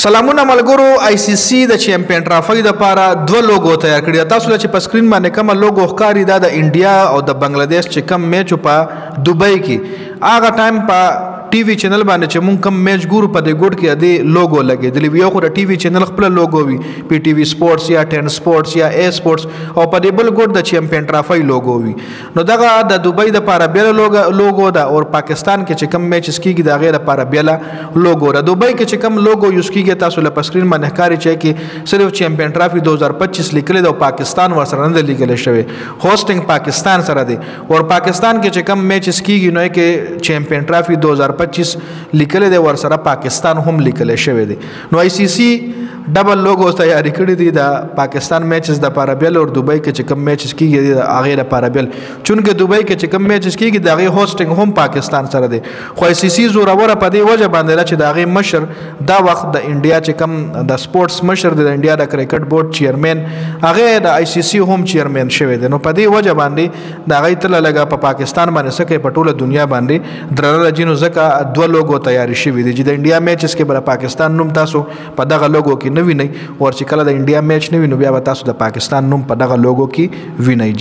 سلامونه ملګرو ICC د چیمپئن ټرافي د لپاره دوه لوګو تیار کړی. تاسو چې په سکرین باندې کوم لوګو ښکاری دا د انډیا او د بنگلاديش چې کوم میچ په دوبۍ کې هغه ټایم په ټي وي چینل باندې چې مونږ کوم میچ ګورو په دې ګوډ کې د لوګو لګېدلی وي. یو خو د ټي وي چینل خپل لوګو وي PTV سپورټس یا 10 سپورټس یا A سپورټس او په دې بل ګوډ د چیمپئن ټرافي لوګو وي. نو دغه د دوبۍ د لپاره بیل لوګو دا او پاکستان کې چې کوم میچ کیږي دا غیر لپاره بیل لوګو را. دوبۍ کې چې کوم لوګو یوز کیږي تاسو له سکرین باندې ښکاری چې کې صرف چیمپئن ټرافي 2025 لیکل دی او پاکستان ورسره نه لیکل شوی. هوسټینګ پاکستان سره دی او پاکستان کې چې کوم میچ کیږي نو کې چیمپئن ټرافي 2025 لیکل دی ورسره پاکستان هم لیکل شوی دی. نو ICC ډبل لوګو تیاری کړی دی د پاکستان میچز د لپاره بیل او دوبۍ کې چې کوم میچز کیږي د هغه لپاره بیل چونکه دوبۍ کې چې کوم میچز کیږي د هغه هوسټینګ هم پاکستان سره دی. خو ICC زوروره په دې وجه باندې چې د هغه مشر دا وخت د انډیا چې کوم د سپورټس مشر د انډیا د کرکټ بورډ چیرمن هغه د ICC هم چیرمن شوی دی. نو په دې وجه باندې د هغه تل لګا په پاکستان باندې سکه په ټوله دنیا باندې درره جنو زکه دوه لوګو تیاری شوی دی چې د انډیا میچز کې بر پاکستان نوم تاسو په دغه لوګو کې نه وینئ او چې کله د انډیا میچ نه وینئ بیا تاسو د پاکستان نوم په دغه لوګو کې وینئ.